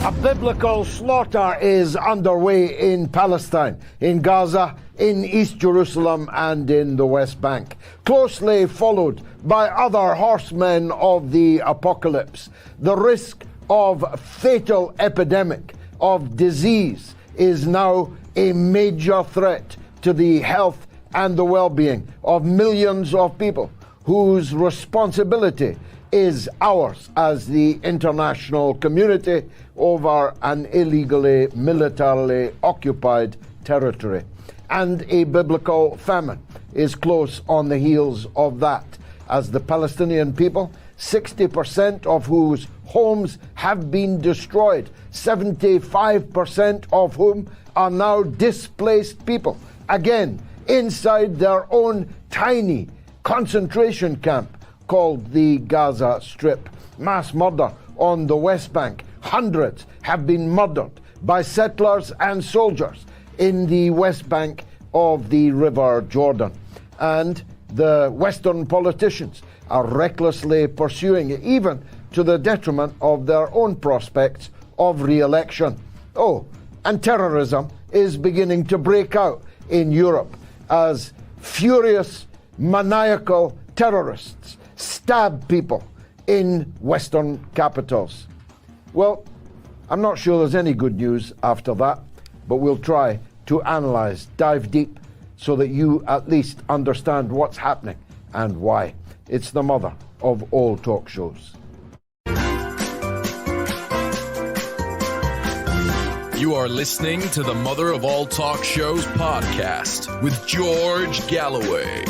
A biblical slaughter is underway in Palestine, in Gaza, in East Jerusalem and in the West Bank, closely followed by other horsemen of the apocalypse. The risk of fatal epidemic of disease is now a major threat to the health and the well-being of millions of people whose responsibility is ours as the international community over an illegally, militarily occupied territory. And a biblical famine is close on the heels of that, as the Palestinian people, 60% of whose homes have been destroyed, 75% of whom are now displaced people, again, inside their own tiny concentration camp called the Gaza Strip. Mass murder on the West Bank. Hundreds have been murdered by settlers and soldiers in the West Bank of the River Jordan. And the Western politicians are recklessly pursuing it, even to the detriment of their own prospects of re-election. Oh, and terrorism is beginning to break out in Europe as furious, maniacal terrorists stab people in Western capitals. Well, I'm not sure there's any good news after that, but we'll try to analyze, dive deep, so that you at least understand what's happening and why. It's the mother of all talk shows. You are listening to the Mother of All Talk Shows podcast with George Galloway.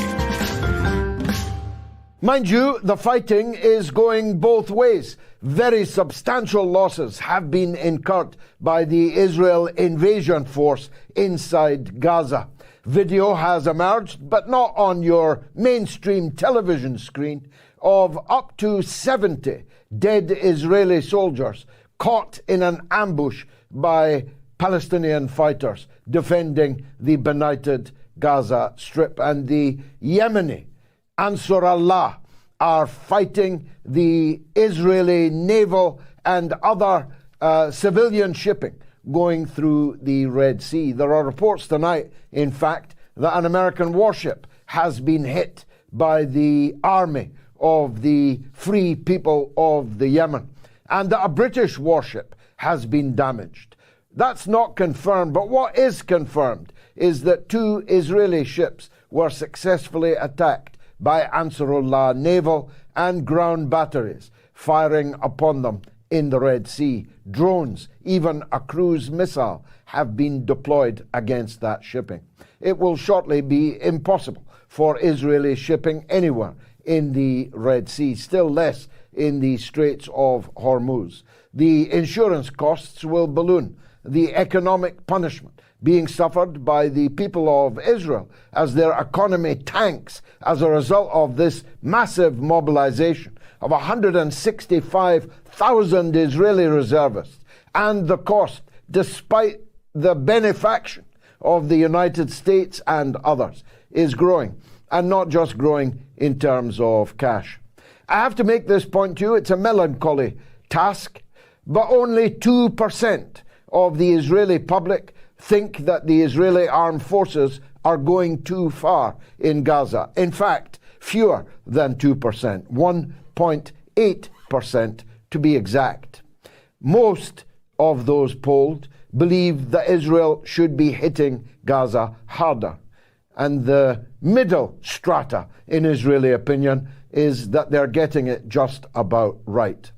Mind you, the fighting is going both ways. Very substantial losses have been incurred by the Israel invasion force inside Gaza. Video has emerged, but not on your mainstream television screen, of up to 70 dead Israeli soldiers caught in an ambush by Palestinian fighters defending the benighted Gaza Strip. And the Yemeni Ansar Allah are fighting the Israeli naval and other civilian shipping going through the Red Sea. There are reports tonight, in fact, that an American warship has been hit by the army of the Free People of the Yemen, and that a British warship has been damaged. That's not confirmed, but what is confirmed is that 2 Israeli ships were successfully attacked by Ansarullah naval and ground batteries, firing upon them in the Red Sea. Drones, even a cruise missile, have been deployed against that shipping. It will shortly be impossible for Israeli shipping anywhere in the Red Sea, still less in the Straits of Hormuz. The insurance costs will balloon. The economic punishment being suffered by the people of Israel as their economy tanks as a result of this massive mobilization of 165,000 Israeli reservists, and the cost, despite the benefaction of the United States and others, is growing, and not just growing in terms of cash. I have to make this point to you. It's a melancholy task, but only 2% of the Israeli public think that the Israeli armed forces are going too far in Gaza. In fact, fewer than 2%, 1.8% to be exact. Most of those polled believe that Israel should be hitting Gaza harder. And the middle strata, in Israeli opinion, is that they're getting it just about right.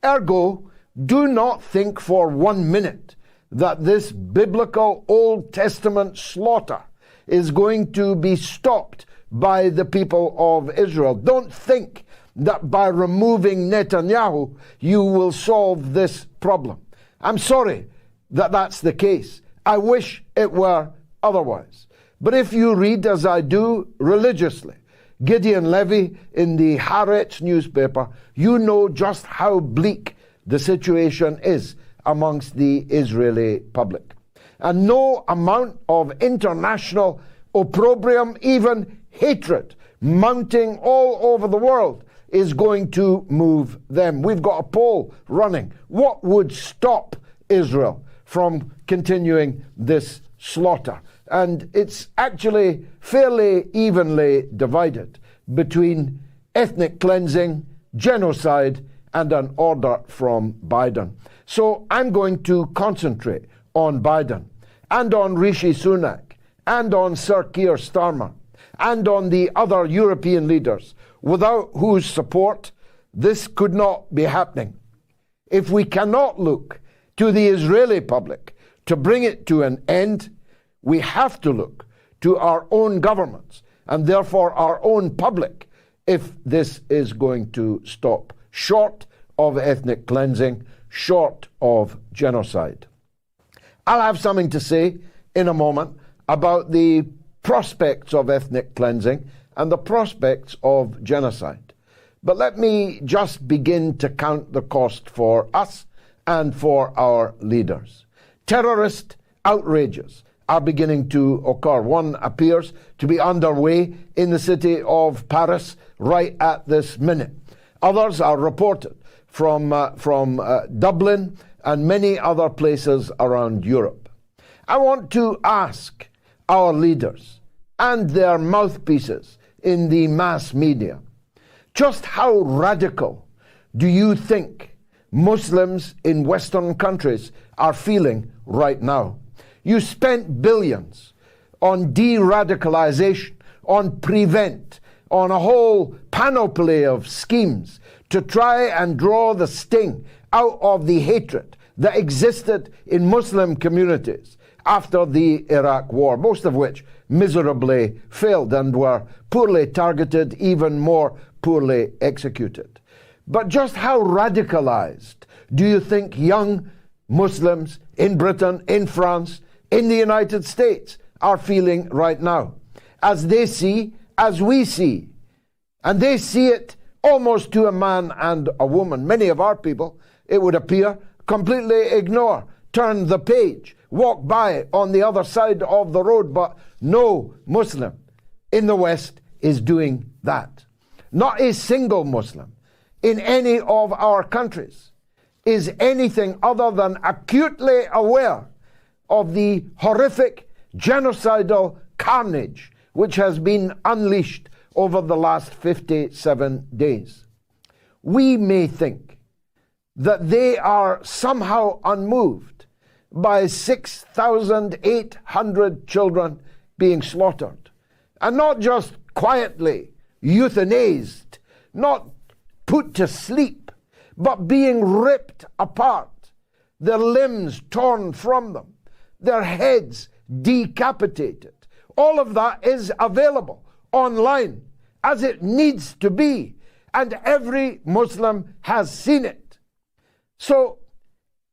Ergo, do not think for 1 minute that this biblical Old Testament slaughter is going to be stopped by the people of Israel. Don't think that by removing Netanyahu you will solve this problem. I'm sorry that that's the case. I wish it were otherwise. But if you read, as I do religiously, Gideon Levy in the Haaretz newspaper, you know just how bleak the situation is amongst the Israeli public. And no amount of international opprobrium, even hatred, mounting all over the world is going to move them. We've got a poll running. What would stop Israel from continuing this slaughter. And it's actually fairly evenly divided between ethnic cleansing, genocide, and an order from Biden. So I'm going to concentrate on Biden and on Rishi Sunak and on Sir Keir Starmer and on the other European leaders, without whose support this could not be happening. If we cannot look to the Israeli public to bring it to an end, we have to look to our own governments and therefore our own public if this is going to stop, short of ethnic cleansing, short of genocide. I'll have something to say in a moment about the prospects of ethnic cleansing and the prospects of genocide. But let me just begin to count the cost for us and for our leaders. Terrorist outrages are beginning to occur. One appears to be underway in the city of Paris right at this minute. Others are reported from Dublin and many other places around Europe. I want to ask our leaders and their mouthpieces in the mass media, just how radical do you think Muslims in Western countries are feeling right now? You spent billions on de-radicalization, on prevent, on a whole panoply of schemes to try and draw the sting out of the hatred that existed in Muslim communities after the Iraq War, most of which miserably failed and were poorly targeted, even more poorly executed. But just how radicalized do you think young Muslims in Britain, in France, in the United States are feeling right now? As they see, as we see. And they see it almost to a man and a woman. Many of our people, it would appear, completely ignore, turn the page, walk by on the other side of the road, but no Muslim in the West is doing that. Not a single Muslim in any of our countries is anything other than acutely aware of the horrific genocidal carnage which has been unleashed over the last 57 days. We may think that they are somehow unmoved by 6,800 children being slaughtered, and not just quietly euthanized, not put to sleep, but being ripped apart, their limbs torn from them, their heads decapitated. All of that is available online, as it needs to be, and every Muslim has seen it. So,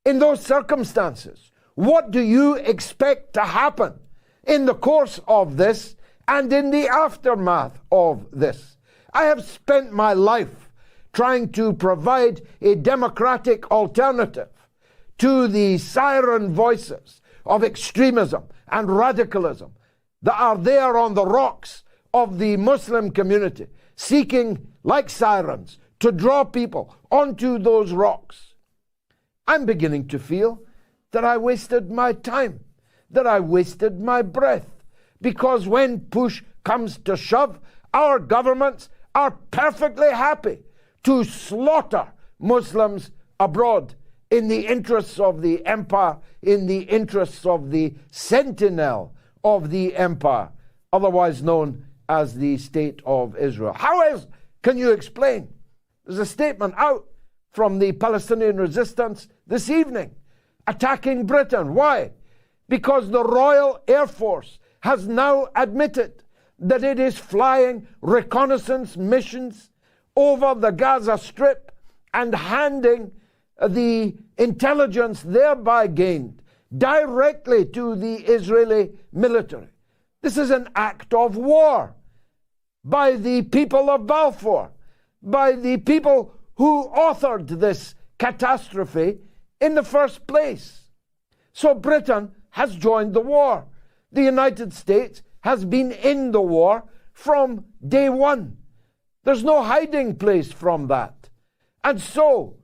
in those circumstances, what do you expect to happen in the course of this and in the aftermath of this? I have spent my life trying to provide a democratic alternative to the siren voices of extremism and radicalism that are there on the rocks of the Muslim community, seeking, like sirens, to draw people onto those rocks. I'm beginning to feel that I wasted my time, that I wasted my breath, because when push comes to shove, our governments are perfectly happy to slaughter Muslims abroad in the interests of the empire, in the interests of the sentinel of the empire, otherwise known as the State of Israel. How else can you explain? There's a statement out from the Palestinian resistance this evening attacking Britain. Why? Because the Royal Air Force has now admitted that it is flying reconnaissance missions over the Gaza Strip and handing the intelligence thereby gained directly to the Israeli military. This is an act of war by the people of Balfour, by the people who authored this catastrophe in the first place. So Britain has joined the war. The United States has been in the war from day one. There's no hiding place from that. And so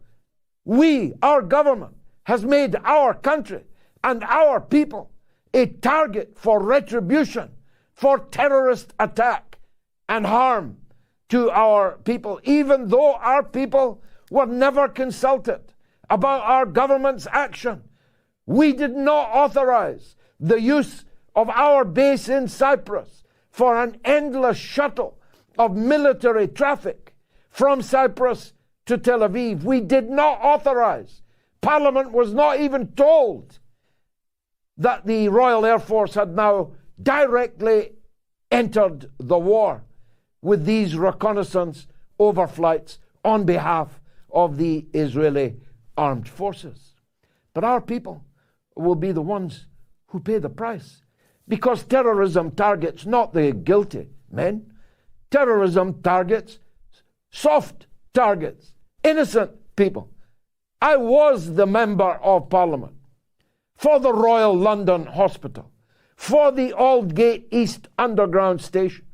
we, our government, has made our country and our people a target for retribution, for terrorist attack and harm to our people, even though our people were never consulted about our government's action. We did not authorize the use of our base in Cyprus for an endless shuttle of military traffic from Cyprus to Tel Aviv. We did not authorize. Parliament was not even told that the Royal Air Force had now directly entered the war with these reconnaissance overflights on behalf of the Israeli armed forces. But our people will be the ones who pay the price, because terrorism targets not the guilty men. Terrorism targets soft targets, innocent people. I was the member of Parliament for the Royal London Hospital, for the Aldgate East Underground Station.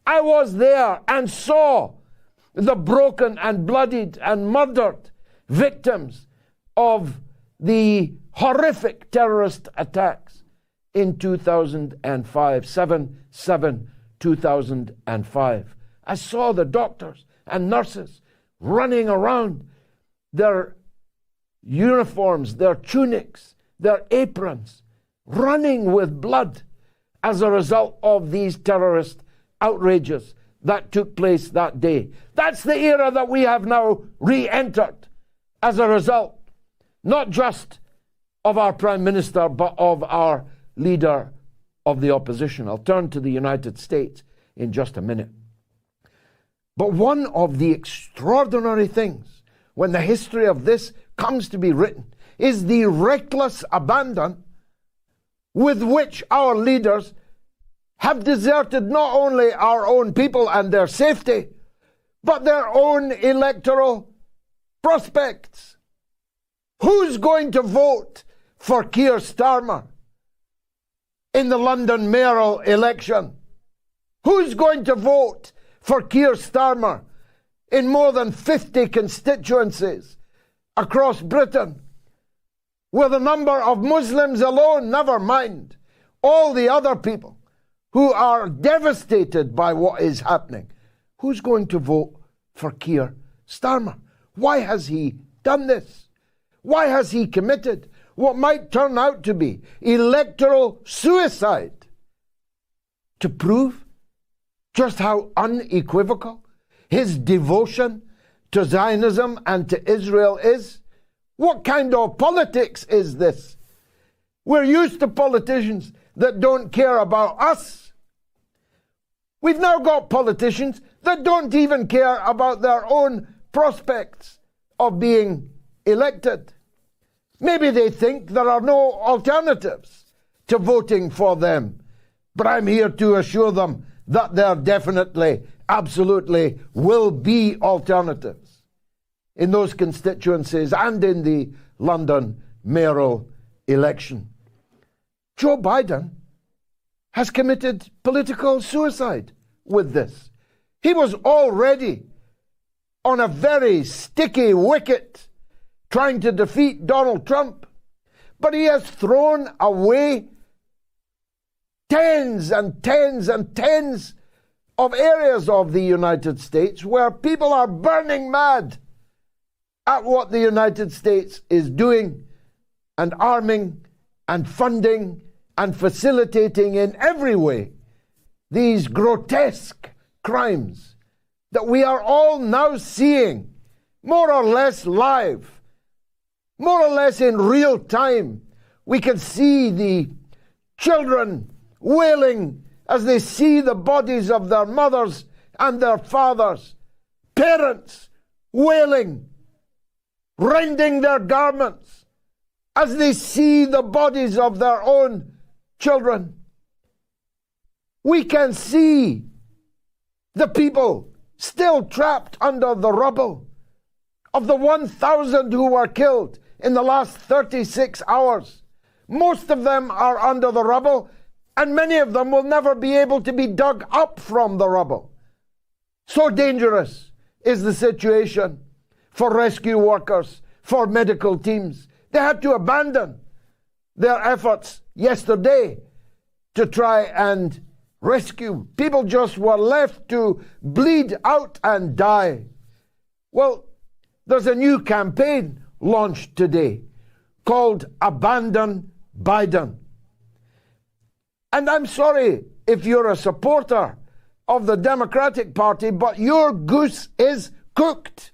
I was there and saw the broken and bloodied and murdered victims of the horrific terrorist attacks in 2005, 7/7/2005. I saw the doctors and nurses running around, their uniforms, their tunics, their aprons, running with blood as a result of these terrorist outrages that took place that day. That's the era that we have now re-entered as a result, not just of our Prime Minister, but of our leader of the opposition. I'll turn to the United States in just a minute. But one of the extraordinary things when the history of this comes to be written is the reckless abandon with which our leaders have deserted not only our own people and their safety, but their own electoral prospects. Who's going to vote for Keir Starmer in the London mayoral election? Who's going to vote for Keir Starmer in more than 50 constituencies across Britain, with a number of Muslims alone, never mind all the other people who are devastated by what is happening? Who's going to vote for Keir Starmer? Why has he done this? Why has he committed what might turn out to be electoral suicide? To prove just how unequivocal his devotion to Zionism and to Israel is? What kind of politics is this? We're used to politicians that don't care about us. We've now got politicians that don't even care about their own prospects of being elected. Maybe they think there are no alternatives to voting for them. But I'm here to assure them that there definitely, absolutely will be alternatives in those constituencies and in the London mayoral election. Joe Biden has committed political suicide with this. He was already on a very sticky wicket trying to defeat Donald Trump, but he has thrown away tens and tens and tens of areas of the United States where people are burning mad at what the United States is doing and arming and funding and facilitating in every way these grotesque crimes that we are all now seeing more or less live, more or less in real time. We can see the children wailing as they see the bodies of their mothers and their fathers, parents wailing, rending their garments as they see the bodies of their own children. We can see the people still trapped under the rubble. Of the 1,000 who were killed in the last 36 hours, most of them are under the rubble, and many of them will never be able to be dug up from the rubble. So dangerous is the situation for rescue workers, for medical teams, They had to abandon their efforts yesterday to try and rescue. People just were left to bleed out and die. Well, there's a new campaign launched today called Abandon Biden. And I'm sorry if you're a supporter of the Democratic Party, but your goose is cooked.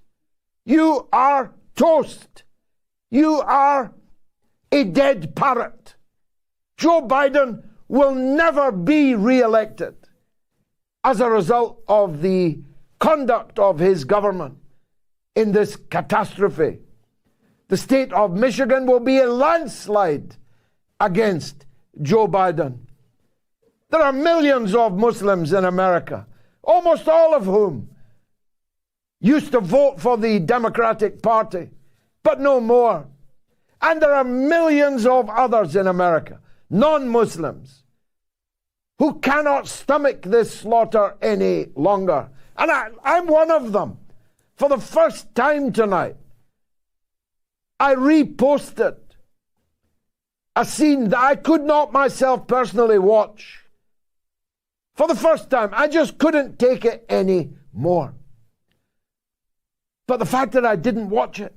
You are toast. You are a dead parrot. Joe Biden will never be re-elected as a result of the conduct of his government in this catastrophe. The state of Michigan will be a landslide against Joe Biden. There are millions of Muslims in America, almost all of whom used to vote for the Democratic Party, but no more. And there are millions of others in America, non-Muslims, who cannot stomach this slaughter any longer. And I'm one of them. For the first time tonight, I reposted a scene that I could not myself personally watch. For the first time, I just couldn't take it anymore. But the fact that I didn't watch it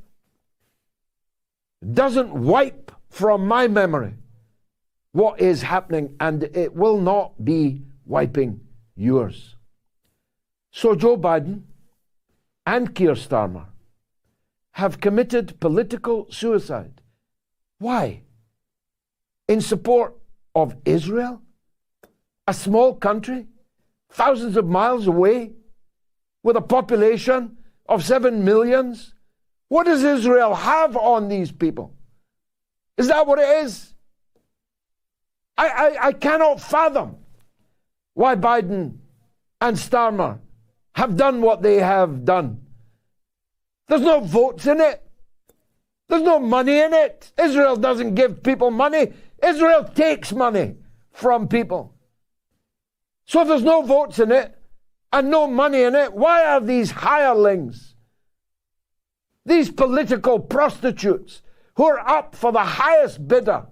doesn't wipe from my memory what is happening, and it will not be wiping yours. So Joe Biden and Keir Starmer have committed political suicide. Why? In support of Israel? A small country, thousands of miles away, with a population of 7 million? What does Israel have on these people? Is that what it is? I cannot fathom why Biden and Starmer have done what they have done. There's no votes in it. There's no money in it. Israel doesn't give people money. Israel takes money from people. So if there's no votes in it and no money in it, why are these hirelings, these political prostitutes who are up for the highest bidder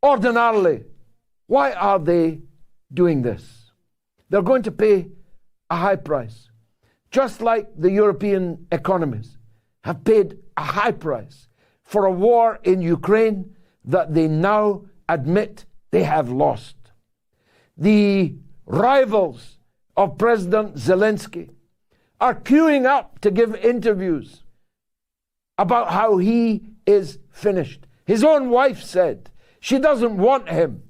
ordinarily, why are they doing this? They're going to pay a high price, just like the European economies have paid a high price for a war in Ukraine that they now admit they have lost. The rivals of President Zelensky are queuing up to give interviews about how he is finished. His own wife said she doesn't want him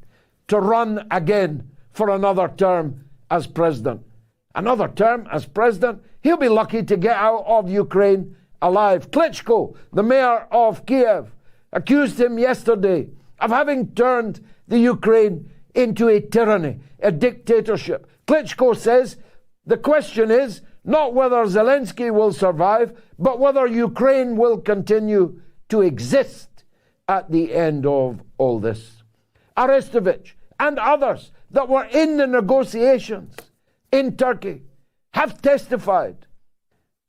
to run again for another term as president. Another term as president? He'll be lucky to get out of Ukraine alive. Klitschko, the mayor of Kiev, accused him yesterday of having turned the Ukraine into a tyranny, a dictatorship. Klitschko says the question is not whether Zelensky will survive, but whether Ukraine will continue to exist at the end of all this. Arestovich and others that were in the negotiations in Turkey have testified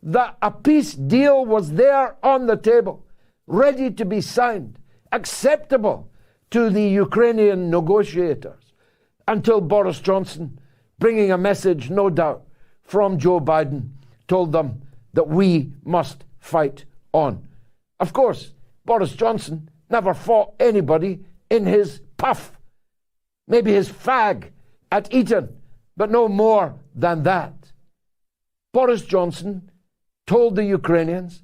that a peace deal was there on the table, ready to be signed, acceptable to the Ukrainian negotiators, until Boris Johnson, bringing a message, no doubt, from Joe Biden, told them that we must fight on. Of course, Boris Johnson never fought anybody in his puff, maybe his fag at Eton, but no more than that. Boris Johnson told the Ukrainians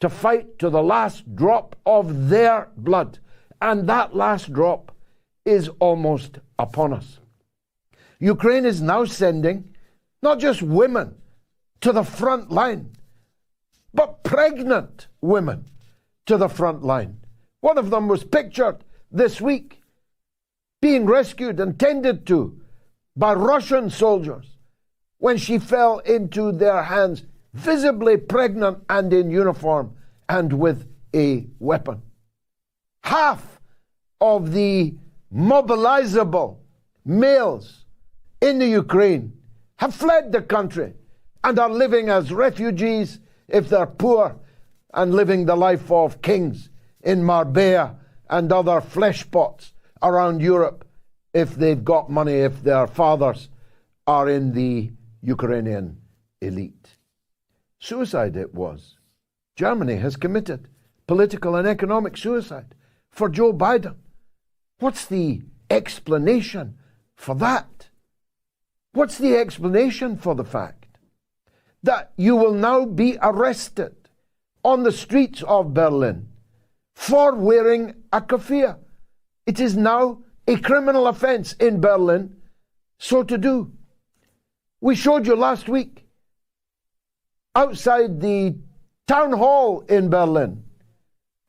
to fight to the last drop of their blood, and that last drop is almost upon us. Ukraine is now sending not just women to the front line, but pregnant women to the front line. One of them was pictured this week being rescued and tended to by Russian soldiers when she fell into their hands, visibly pregnant and in uniform and with a weapon. Half of the mobilizable males in the Ukraine have fled the country and are living as refugees if they're poor, and living the life of kings in Marbella and other flesh pots around Europe if they've got money, if their fathers are in the Ukrainian elite. Suicide it was. Germany has committed political and economic suicide for Joe Biden. What's the explanation for that? What's the explanation for the fact that you will now be arrested on the streets of Berlin for wearing a keffiyeh? It is now a criminal offense in Berlin so to do. We showed you last week outside the town hall in Berlin.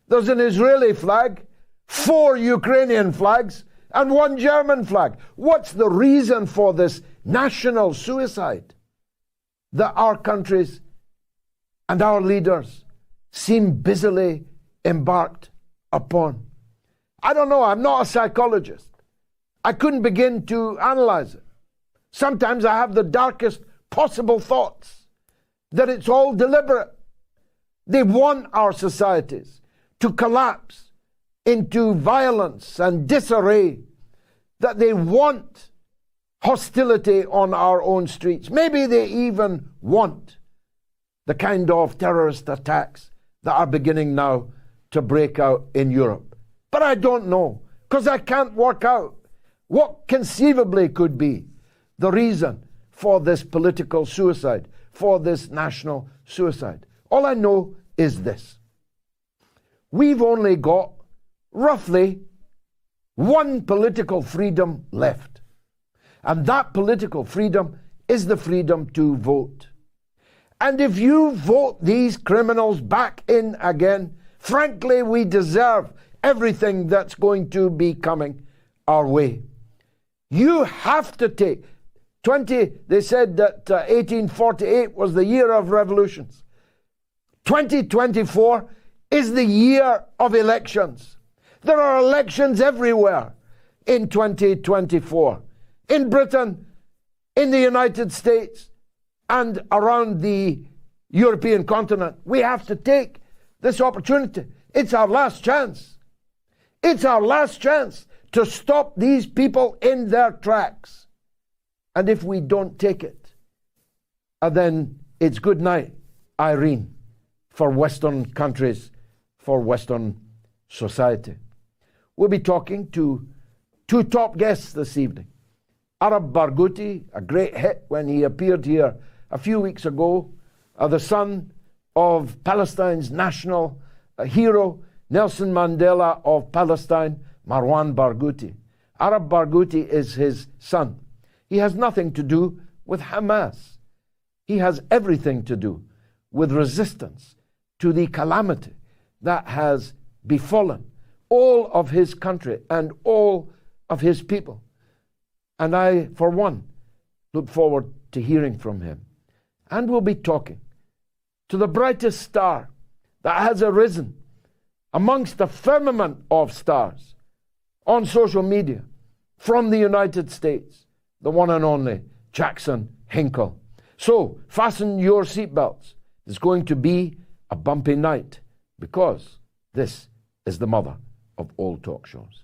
There's an Israeli flag, 4 Ukrainian flags, and 1 German flag. What's the reason for this national suicide that our countries and our leaders seem busily embarked upon? I don't know. I'm not a psychologist. I couldn't begin to analyze it. Sometimes I have the darkest possible thoughts that it's all deliberate. They want our societies to collapse into violence and disarray, that they want hostility on our own streets. Maybe they even want the kind of terrorist attacks that are beginning now to break out in Europe. But I don't know, because I can't work out what conceivably could be the reason for this political suicide, for this national suicide. All I know is this. We've only got roughly 1 political freedom left. And that political freedom is the freedom to vote. And if you vote these criminals back in again, frankly, we deserve everything that's going to be coming our way. You have to take they said that 1848 was the year of revolutions. 2024 is the year of elections. There are elections everywhere in 2024. In Britain, in the United States, and around the European continent. We have to take this opportunity. It's our last chance. It's our last chance to stop these people in their tracks. And if we don't take it, then it's good night, Irene, for Western countries, for Western society. We'll be talking to 2 top guests this evening. Arab Barghouti, a great hit when he appeared here a few weeks ago, the son of Palestine's national hero, Nelson Mandela of Palestine, Marwan Barghouti. Arab Barghouti is his son. He has nothing to do with Hamas. He has everything to do with resistance to the calamity that has befallen all of his country and all of his people. And I, for one, look forward to hearing from him. And we'll be talking to the brightest star that has arisen amongst the firmament of stars on social media from the United States, the one and only Jackson Hinkle. So fasten your seatbelts. It's going to be a bumpy night because this is the mother of all talk shows.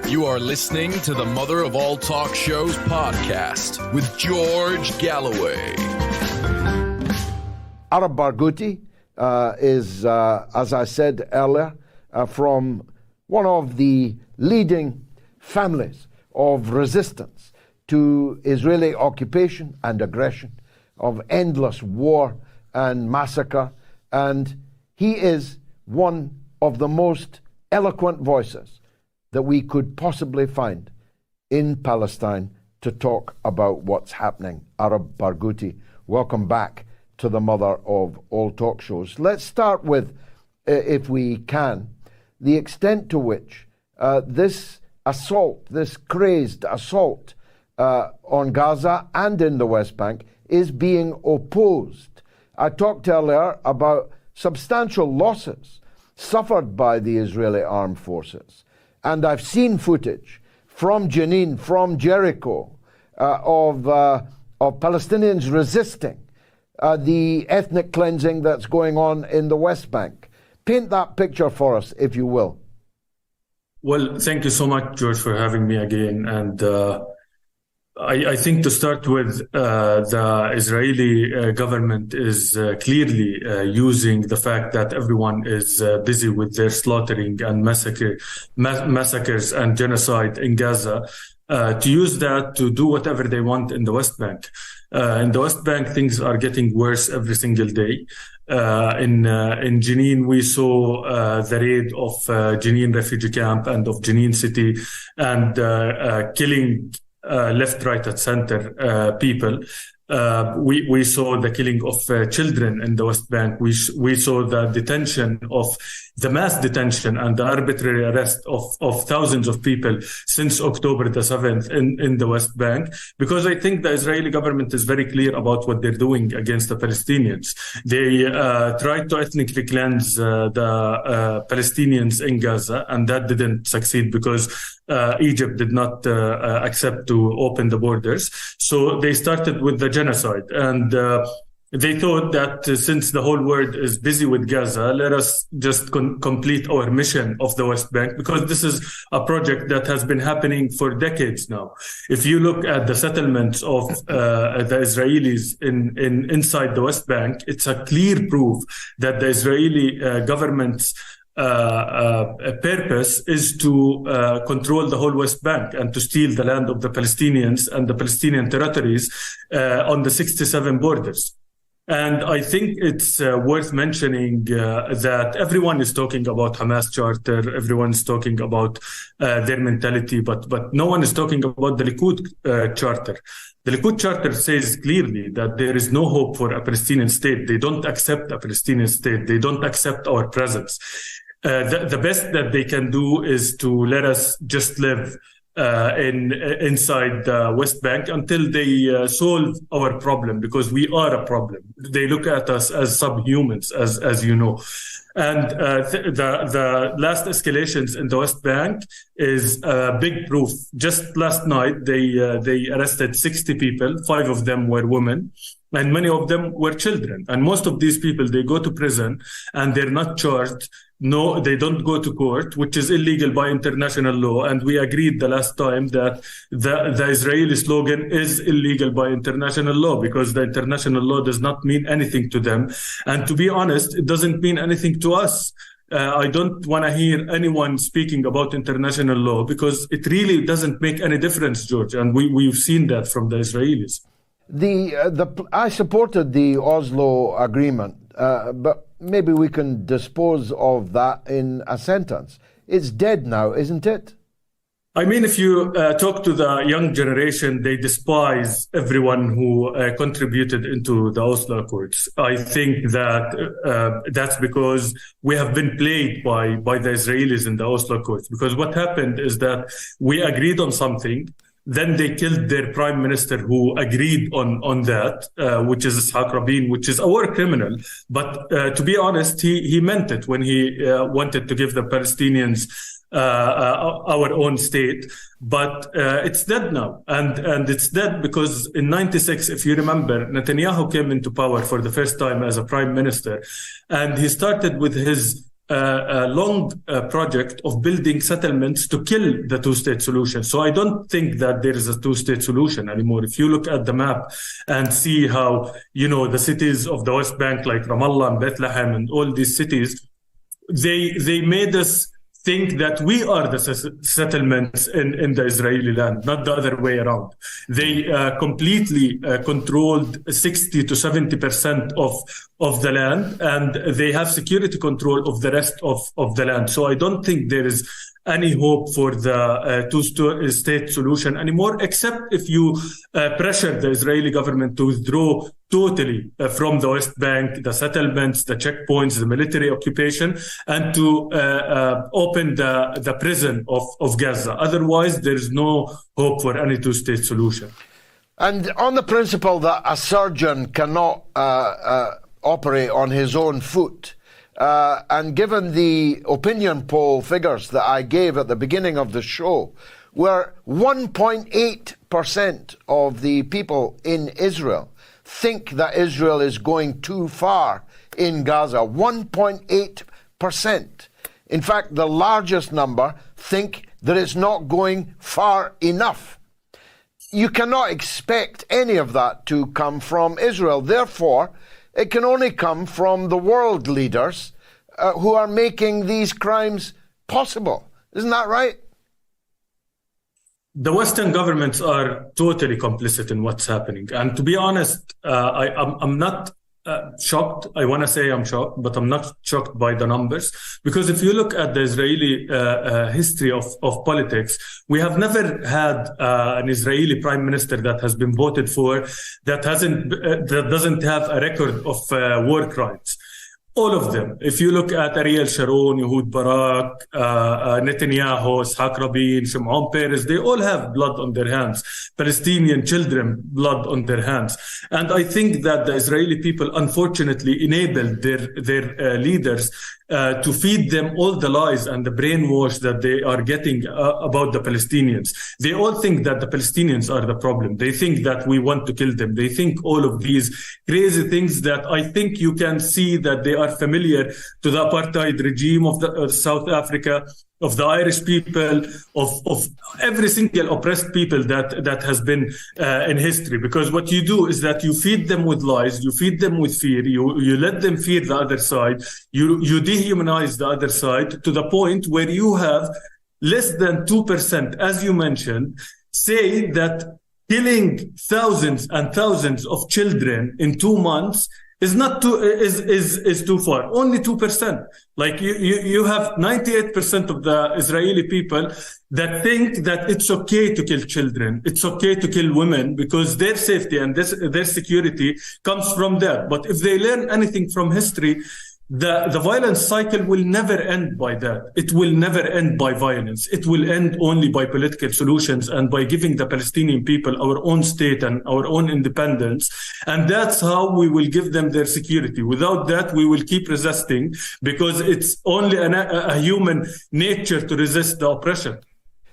You are listening to the Mother of All Talk Shows podcast with George Galloway. Arab Barghouti is, as I said earlier, from one of the leading families of resistance to Israeli occupation and aggression, of endless war and massacre. And he is one of the most eloquent voices that we could possibly find in Palestine to talk about what's happening. Arab Barghouti, welcome back to the mother of all talk shows. Let's start with, if we can, the extent to which this assault, this crazed assault on Gaza and in the West Bank is being opposed. I talked earlier about substantial losses suffered by the Israeli armed forces. And I've seen footage from Jenin, from Jericho, of Palestinians resisting the ethnic cleansing that's going on in the West Bank. Paint that picture for us, if you will. Well, thank you so much, George, for having me again. And I think to start with, the Israeli government is clearly using the fact that everyone is busy with their slaughtering and massacres and genocide in Gaza to use that to do whatever they want in the West Bank. In the West Bank, things are getting worse every single day. In Jenin, we saw the raid of Jenin refugee camp and of Jenin city, and killing left, right, and center people. We saw the killing of children in the West Bank. We saw the detention of the mass detention and the arbitrary arrest of thousands of people since October the 7th in the West Bank, because I think the Israeli government is very clear about what they're doing against the Palestinians. They tried to ethnically cleanse the Palestinians in Gaza, and that didn't succeed because Egypt did not accept to open the borders. So they started with the genocide, and they thought that since the whole world is busy with Gaza, let us just complete our mission of the West Bank, because this is a project that has been happening for decades now. If you look at the settlements of the Israelis inside the West Bank, it's a clear proof that the Israeli government's purpose is to control the whole West Bank and to steal the land of the Palestinians and the Palestinian territories on the 67 borders. And I think it's worth mentioning that everyone is talking about Hamas charter, everyone is talking about their mentality, but no one is talking about the Likud charter. The Likud charter says clearly that there is no hope for a Palestinian state. They don't accept a Palestinian state. They don't accept our presence. The best that they can do is to let us just live inside the West Bank until they solve our problem, because we are a problem. They look at us as subhumans, as you know. And the last escalations in the West Bank is a big proof. Just last night, they arrested 60 people. 5 of them were women, and many of them were children. And most of these people, they go to prison and they're not charged. No, they don't go to court, which is illegal by international law. And we agreed the last time that the Israeli slogan is illegal by international law, because the international law does not mean anything to them. And to be honest, it doesn't mean anything to us. I don't want to hear anyone speaking about international law, because it really doesn't make any difference, George. And we've seen that from the Israelis. I supported the Oslo agreement, but maybe we can dispose of that in a sentence. It's dead now, isn't it? I mean, if you talk to the young generation, they despise everyone who contributed into the Oslo Accords. I think that that's because we have been plagued by the Israelis in the Oslo Accords. Because what happened is that we agreed on something, then they killed their prime minister who agreed on that, which is Ishaq Rabin, which is a war criminal. But to be honest, he meant it when he wanted to give the Palestinians our own state. But it's dead now. And it's dead because in 96, if you remember, Netanyahu came into power for the first time as a prime minister. And he started with his a long project of building settlements to kill the two-state solution. So I don't think that there is a two-state solution anymore. If you look at the map and see how, the cities of the West Bank, like Ramallah and Bethlehem and all these cities, they made us think that we are the settlements in the Israeli land, not the other way around. They completely controlled 60 to 70% of the land, and they have security control of the rest of the land. So I don't think there is any hope for the two-state solution anymore, except if you pressure the Israeli government to withdraw totally from the West Bank, the settlements, the checkpoints, the military occupation, and to open the prison of Gaza. Otherwise, there is no hope for any two-state solution. And on the principle that a surgeon cannot operate on his own foot, and given the opinion poll figures that I gave at the beginning of the show, where 1.8% of the people in Israel think that Israel is going too far in Gaza. 1.8%. In fact, the largest number think that it's not going far enough. You cannot expect any of that to come from Israel. Therefore, it can only come from the world leaders who are making these crimes possible. Isn't that right? The Western governments are totally complicit in what's happening. And to be honest, I'm not shocked. I want to say I'm shocked, but I'm not shocked by the numbers. Because if you look at the Israeli history of politics, we have never had an Israeli prime minister that has been voted for that doesn't have a record of war crimes. All of them. If you look at Ariel Sharon, Ehud Barak, Netanyahu, Ishaq Rabin, Shimon Peres, they all have blood on their hands. Palestinian children, blood on their hands. And I think that the Israeli people unfortunately enabled their leaders to feed them all the lies and the brainwash that they are getting about the Palestinians. They all think that the Palestinians are the problem. They think that we want to kill them. They think all of these crazy things that I think you can see that they are familiar to the apartheid regime of South Africa, of the Irish people, of every single oppressed people that has been in history. Because what you do is that you feed them with lies, you feed them with fear, you let them fear the other side, you dehumanize the other side to the point where you have less than 2%, as you mentioned, say that killing thousands and thousands of children in 2 months is too far. Only 2%. Like you have 98% of the Israeli people that think that it's okay to kill children, it's okay to kill women because their safety and their security comes from that. But if they learn anything from history, the violence cycle will never end by that. It will never end by violence. It will end only by political solutions and by giving the Palestinian people our own state and our own independence. And that's how we will give them their security. Without that, we will keep resisting because it's only a human nature to resist the oppression.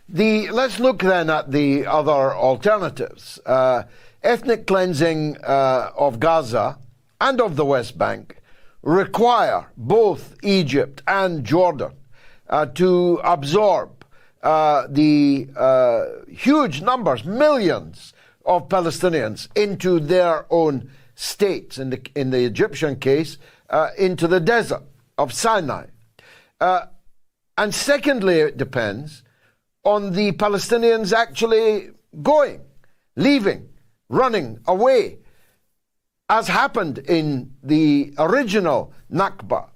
Let's look then at the other alternatives. Ethnic cleansing of Gaza and of the West Bank require both Egypt and Jordan to absorb the huge numbers, millions of Palestinians into their own states, in the Egyptian case, into the desert of Sinai. And secondly, it depends on the Palestinians actually going, leaving, running away, as happened in the original Nakba.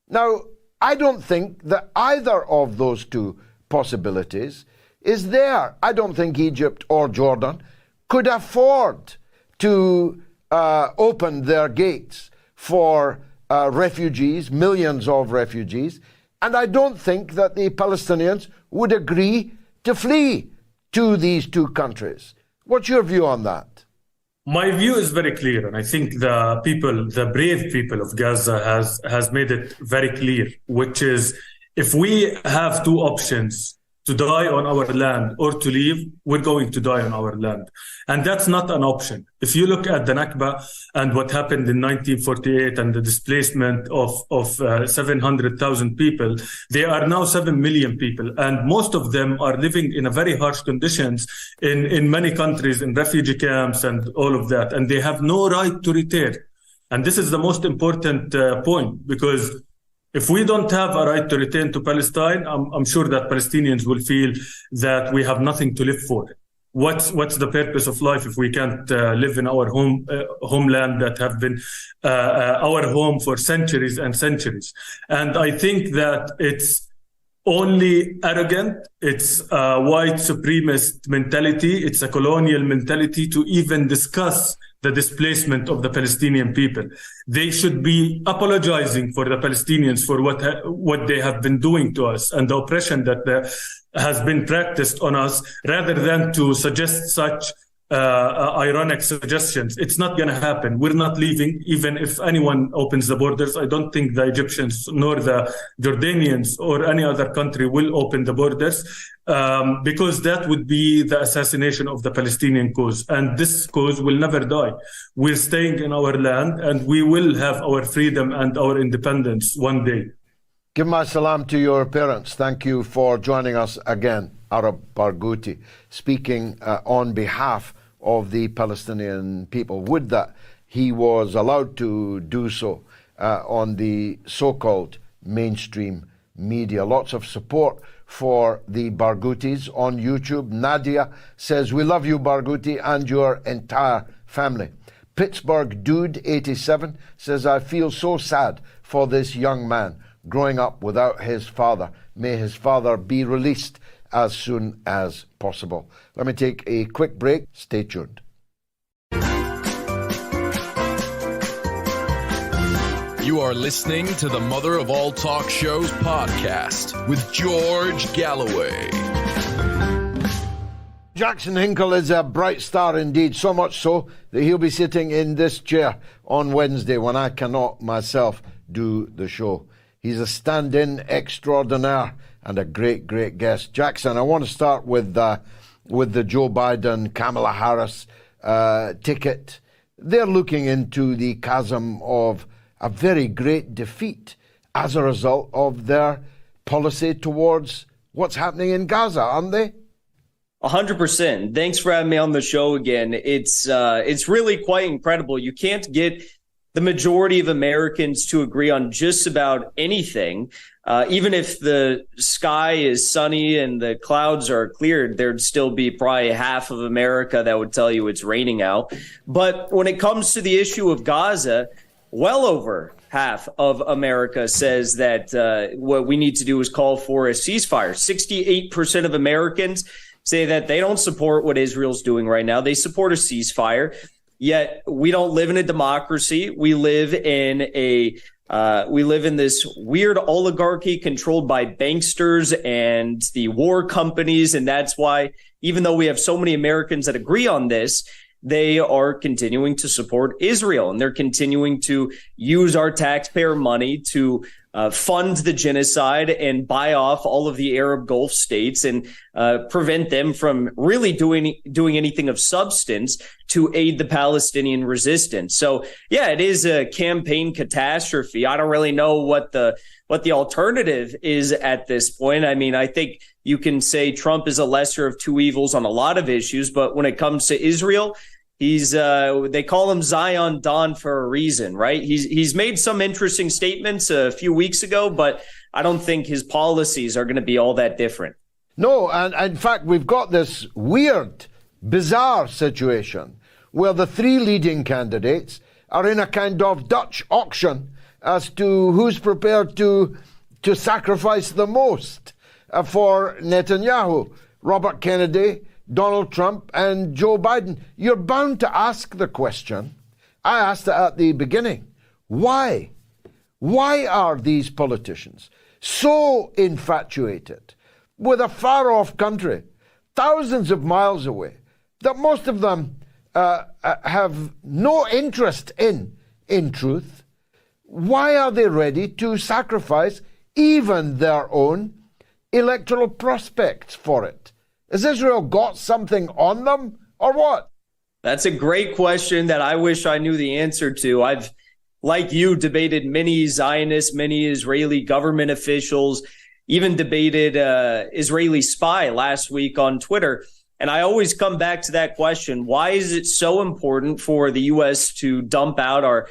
Now, I don't think that either of those two possibilities is there. I don't think Egypt or Jordan could afford to open their gates for refugees, millions of refugees, and I don't think that the Palestinians would agree to flee to these two countries. What's your view on that? My view is very clear, and I think the brave people of Gaza has made it very clear, which is if we have two options, to die on our land or to leave, we're going to die on our land. And that's not an option. If you look at the Nakba and what happened in 1948 and the displacement of 700,000 people, they are now 7 million people. And most of them are living in a very harsh conditions in many countries, in refugee camps and all of that. And they have no right to return. And this is the most important point, because if we don't have a right to return to Palestine, I'm sure that Palestinians will feel that we have nothing to live for. What's the purpose of life if we can't live in our homeland that have been our home for centuries and centuries? And I think that it's only arrogant, it's a white supremacist mentality, it's a colonial mentality to even discuss the displacement of the Palestinian people. They should be apologizing for the Palestinians for what they have been doing to us and the oppression that has been practiced on us, rather than to suggest such ironic suggestions. It's not going to happen. We're not leaving, even if anyone opens the borders. I don't think the Egyptians nor the Jordanians or any other country will open the borders, because that would be the assassination of the Palestinian cause. And this cause will never die. We're staying in our land, and we will have our freedom and our independence one day. Give my salam to your parents. Thank you for joining us again. Arab Barghouti, speaking on behalf of the Palestinian people. Would that he was allowed to do so on the so-called mainstream media. Lots of support for the Barghoutis on YouTube. Nadia says, we love you, Barghouti, and your entire family. Pittsburgh Dude 87 says, I feel so sad for this young man growing up without his father. May his father be released as soon as possible. Let me take a quick break. Stay tuned. You are listening to the Mother of All Talk Shows podcast with George Galloway. Jackson Hinkle is a bright star indeed, so much so that he'll be sitting in this chair on Wednesday when I cannot myself do the show. He's a stand-in extraordinaire and a great, great guest. Jackson, I want to start with the Joe Biden, Kamala Harris ticket. They're looking into the chasm of a very great defeat as a result of their policy towards what's happening in Gaza, aren't they? 100%. Thanks for having me on the show again. It's really quite incredible. You can't get the majority of Americans to agree on just about anything. Even if the sky is sunny and the clouds are cleared, there'd still be probably half of America that would tell you it's raining out. But when it comes to the issue of Gaza, well over half of America says that what we need to do is call for a ceasefire. 68% of Americans say that they don't support what Israel's doing right now. They support a ceasefire. Yet we don't live in a democracy. We live in this weird oligarchy controlled by banksters and the war companies. And that's why, even though we have so many Americans that agree on this, they are continuing to support Israel, and they're continuing to use our taxpayer money to fund the genocide and buy off all of the Arab Gulf states and prevent them from really doing anything of substance to aid the Palestinian resistance. So, yeah, it is a campaign catastrophe. I don't really know what the alternative is at this point. I mean, I think you can say Trump is a lesser of two evils on a lot of issues, but when it comes to Israel, he's they call him Zion Don for a reason, right? He's made some interesting statements a few weeks ago, but I don't think his policies are going to be all that different. No, and in fact, we've got this weird, bizarre situation where the three leading candidates are in a kind of Dutch auction as to who's prepared to sacrifice the most for Netanyahu. Robert Kennedy, Donald Trump, and Joe Biden. You're bound to ask the question. I asked it at the beginning. Why? Why are these politicians so infatuated with a far-off country, thousands of miles away, that most of them have no interest in truth? Why are they ready to sacrifice even their own electoral prospects for it? Has Israel got something on them or what? That's a great question that I wish I knew the answer to. I've, like you, debated many Zionists, many Israeli government officials, even debated Israeli spy last week on Twitter. And I always come back to that question. Why is it so important for the U.S. to dump out our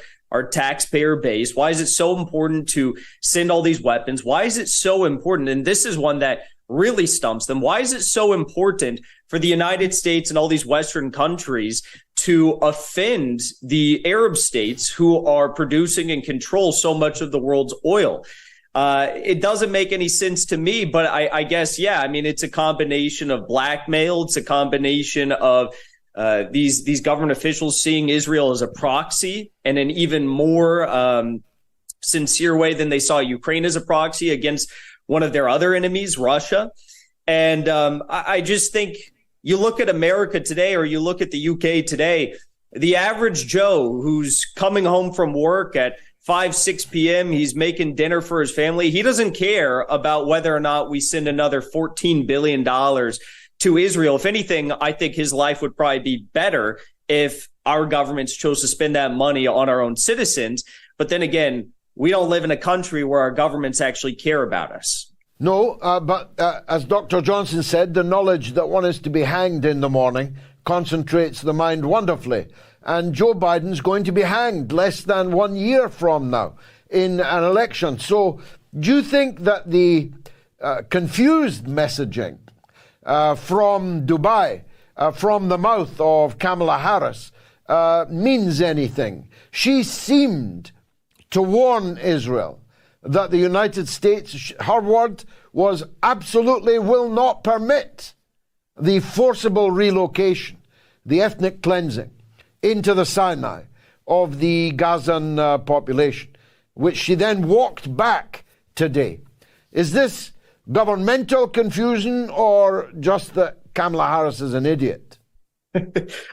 taxpayer base? Why is it so important to send all these weapons? Why is it so important? And this is one that really stumps them. Why is it so important for the United States and all these Western countries to offend the Arab states who are producing and control so much of the world's oil? It doesn't make any sense to me, but I guess, yeah, I mean, it's a combination of blackmail. It's a combination of these government officials seeing Israel as a proxy in an even more sincere way than they saw Ukraine as a proxy against one of their other enemies, Russia. And I just think you look at America today, or you look at the UK today, the average Joe who's coming home from work at 5, 6 p.m., he's making dinner for his family. He doesn't care about whether or not we send another $14 billion to Israel. If anything, I think his life would probably be better if our governments chose to spend that money on our own citizens. But then again, we don't live in a country where our governments actually care about us. No, but as Dr. Johnson said, the knowledge that one is to be hanged in the morning concentrates the mind wonderfully. And Joe Biden's going to be hanged less than 1 year from now in an election. So do you think that the confused messaging from Dubai, from the mouth of Kamala Harris, means anything? She seemed to warn Israel that the United States, her word was absolutely will not permit the forcible relocation, the ethnic cleansing into the Sinai of the Gazan population, which she then walked back today. Is this governmental confusion or just that Kamala Harris is an idiot?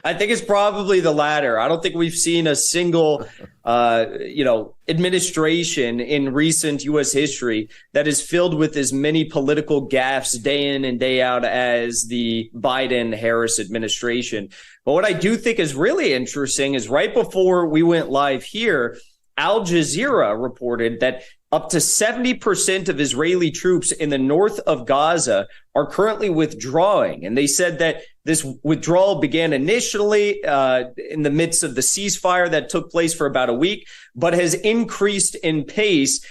I think it's probably the latter. I don't think we've seen a single, administration in recent U.S. history that is filled with as many political gaffes day in and day out as the Biden-Harris administration. But what I do think is really interesting is right before we went live here, Al Jazeera reported that up to 70% of Israeli troops in the north of Gaza are currently withdrawing. And they said that this withdrawal began initially in the midst of the ceasefire that took place for about a week, but has increased in pace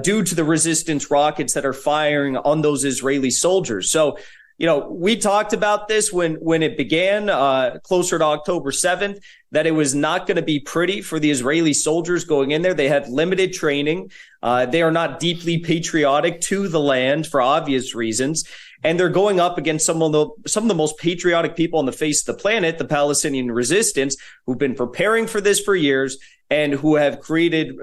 due to the resistance rockets that are firing on those Israeli soldiers. So, we talked about this when it began closer to October 7th, that it was not going to be pretty for the Israeli soldiers going in there. They have limited training. They are not deeply patriotic to the land for obvious reasons. And they're going up against some of the most patriotic people on the face of the planet, the Palestinian resistance, who've been preparing for this for years and who have created,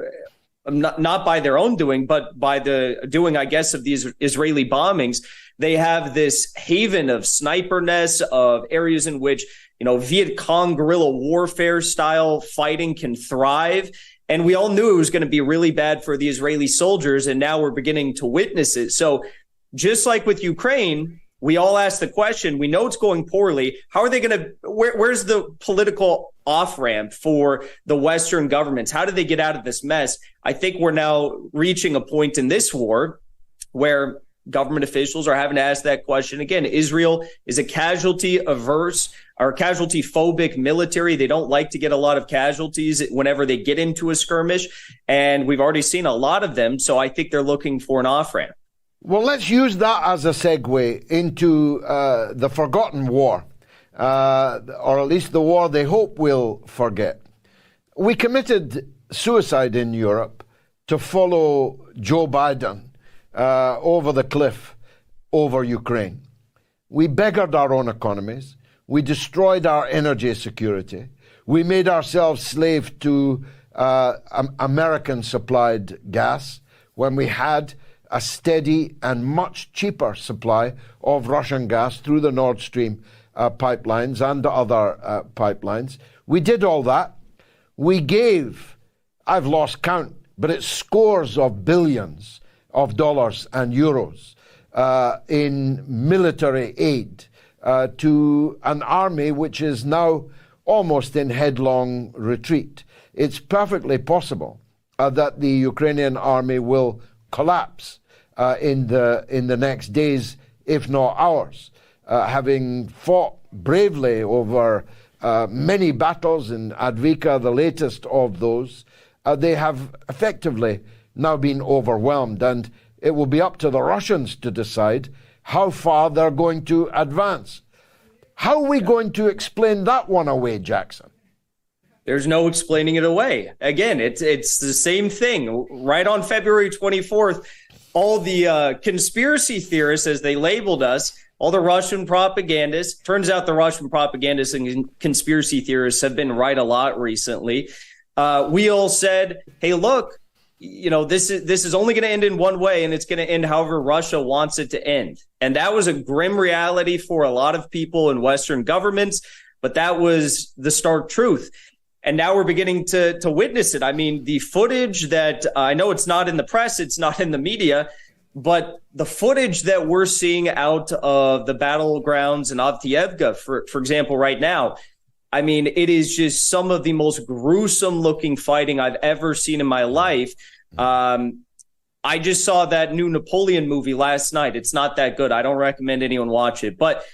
not by their own doing, but by the doing, I guess, of these Israeli bombings. They have this haven of sniper nests, of areas in which, Viet Cong guerrilla warfare style fighting can thrive. And we all knew it was going to be really bad for the Israeli soldiers. And now we're beginning to witness it. So just like with Ukraine, we all ask the question, we know it's going poorly. How are they going to, where's the political off-ramp for the Western governments? How do they get out of this mess? I think we're now reaching a point in this war where government officials are having to ask that question again. Israel is a casualty-averse or casualty-phobic military. They don't like to get a lot of casualties whenever they get into a skirmish, and we've already seen a lot of them, so I think they're looking for an off-ramp. Well, let's use that as a segue into the forgotten war, or at least the war they hope we'll forget. We committed suicide in Europe to follow Joe Biden over the cliff over Ukraine. We beggared our own economies. We destroyed our energy security. We made ourselves slave to American-supplied gas when we had a steady and much cheaper supply of Russian gas through the Nord Stream pipelines and other pipelines. We did all that. We gave, I've lost count, but it's scores of billions of dollars and euros in military aid to an army which is now almost in headlong retreat. It's perfectly possible that the Ukrainian army will collapse in the next days, if not hours, having fought bravely over many battles in Advika, the latest of those. They have effectively now been overwhelmed, and it will be up to the Russians to decide how far they're going to advance. How are we going to explain that one away, Jackson? There's no explaining it away. Again, it's the same thing. Right on February 24th, all the conspiracy theorists, as they labeled us, all the Russian propagandists, turns out the Russian propagandists and conspiracy theorists have been right a lot recently. We all said, hey, look, this is only going to end in one way, and it's going to end however Russia wants it to end. And that was a grim reality for a lot of people in Western governments, but that was the stark truth. And now we're beginning to witness it. I mean, the footage that I know it's not in the press, it's not in the media, but the footage that we're seeing out of the battlegrounds in Avdiivka, for example, right now, I mean, it is just some of the most gruesome looking fighting I've ever seen in my life. I just saw that new Napoleon movie last night. It's not that good. I don't recommend anyone watch it. But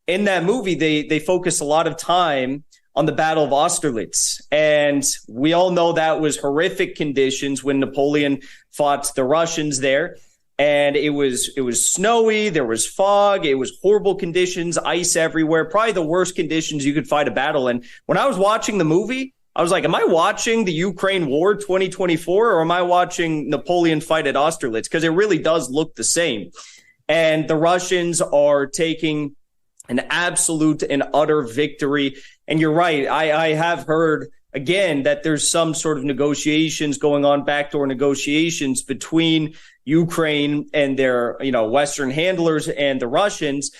in that movie, they focus a lot of time on the Battle of Austerlitz. And we all know that was horrific conditions when Napoleon fought the Russians there. And it was snowy, there was fog, it was horrible conditions, ice everywhere, probably the worst conditions you could fight a battle in. When I was watching the movie, I was like, am I watching the Ukraine War 2024 or am I watching Napoleon fight at Austerlitz? Because it really does look the same. And the Russians are taking an absolute and utter victory. And you're right, I have heard again that there's some sort of negotiations going on, backdoor negotiations between Ukraine and their, Western handlers and the Russians.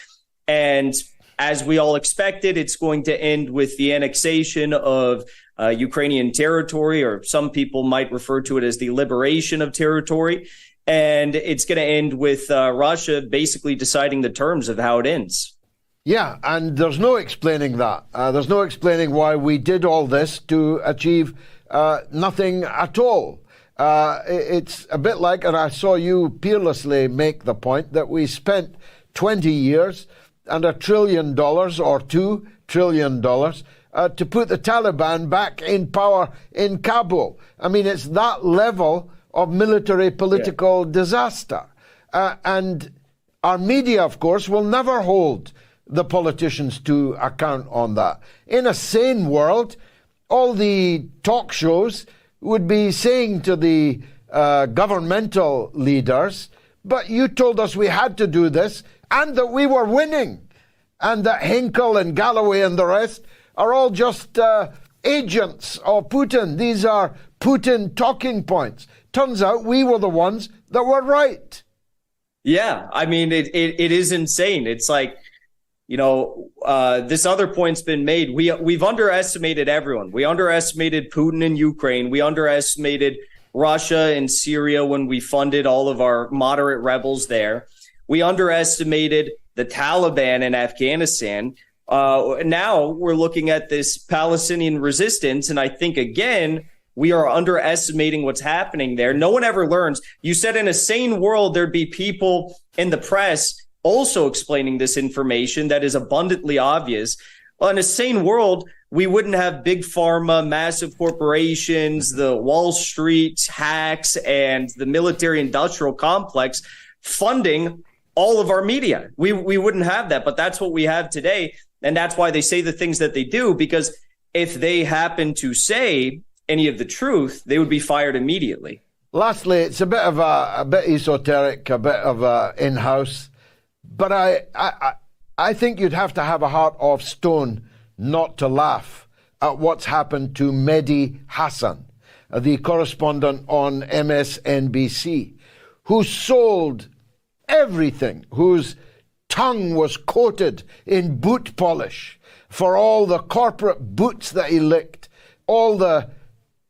And as we all expected, it's going to end with the annexation of Ukrainian territory, or some people might refer to it as the liberation of territory. And it's going to end with Russia basically deciding the terms of how it ends. Yeah, and there's no explaining that. There's no explaining why we did all this to achieve nothing at all. It's a bit like, and I saw you peerlessly make the point, that we spent 20 years and $1 trillion or $2 trillion to put the Taliban back in power in Kabul. I mean, it's that level of military political disaster. And our media, of course, will never hold the politicians to account on that. In a sane world, all the talk shows would be saying to the governmental leaders, but you told us we had to do this and that we were winning, and that Hinkle and Galloway and the rest are all just agents of Putin. These are Putin talking points. Turns out we were the ones that were right. Yeah, I mean, it is insane. It's like, this other point's been made. We've underestimated everyone. We underestimated Putin in Ukraine. We underestimated Russia and Syria when we funded all of our moderate rebels there. We underestimated the Taliban in Afghanistan. Now we're looking at this Palestinian resistance. And I think, again, we are underestimating what's happening there. No one ever learns. You said in a sane world, there'd be people in the press also explaining this information that is abundantly obvious. Well, in a sane world, we wouldn't have big pharma, massive corporations, the Wall Street hacks, and the military industrial complex funding all of our media. We wouldn't have that, but that's what we have today. And that's why they say the things that they do, because if they happen to say any of the truth, they would be fired immediately. Lastly, it's a bit of a bit esoteric, a bit of in-house. But I think you'd have to have a heart of stone not to laugh at what's happened to Mehdi Hassan, the correspondent on MSNBC, who sold everything, whose tongue was coated in boot polish for all the corporate boots that he licked, all the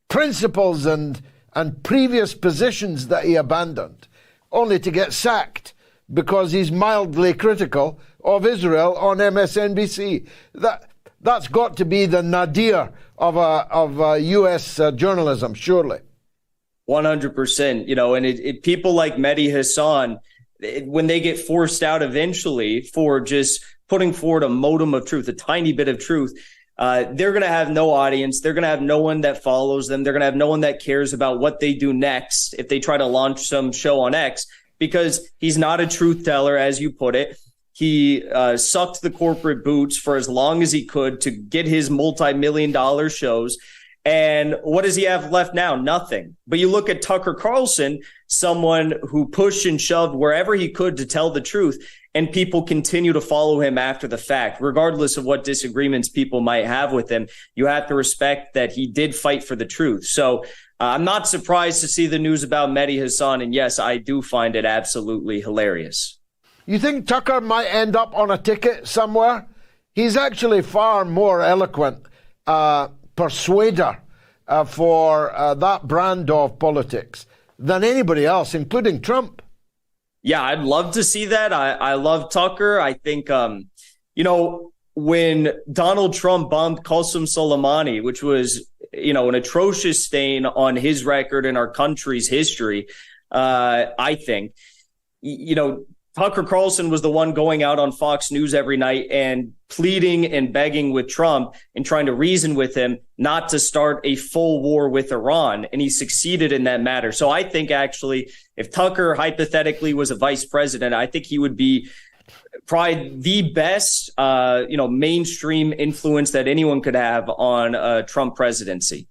principles and previous positions that he abandoned, only to get sacked because he's mildly critical of Israel on MSNBC. That's got to be the nadir of U.S. journalism, surely. 100%. And people like Mehdi Hassan, when they get forced out eventually for just putting forward a modicum of truth, a tiny bit of truth, they're going to have no audience. They're going to have no one that follows them. They're going to have no one that cares about what they do next if they try to launch some show on X, because he's not a truth teller, as you put it. He sucked the corporate boots for as long as he could to get his multi-million-dollar shows. And what does he have left now? Nothing. But you look at Tucker Carlson, someone who pushed and shoved wherever he could to tell the truth, and people continue to follow him after the fact, regardless of what disagreements people might have with him. You have to respect that he did fight for the truth. So I'm not surprised to see the news about Mehdi Hassan. And yes, I do find it absolutely hilarious. You think Tucker might end up on a ticket somewhere? He's actually far more eloquent persuader for that brand of politics than anybody else, including Trump. Yeah, I'd love to see that. I love Tucker. I think, when Donald Trump bombed Qasem Soleimani, which was, an atrocious stain on his record in our country's history, I think, Tucker Carlson was the one going out on Fox News every night and pleading and begging with Trump and trying to reason with him not to start a full war with Iran. And he succeeded in that matter. So I think actually if Tucker hypothetically was a vice president, I think he would be probably the best, mainstream influence that anyone could have on a Trump presidency.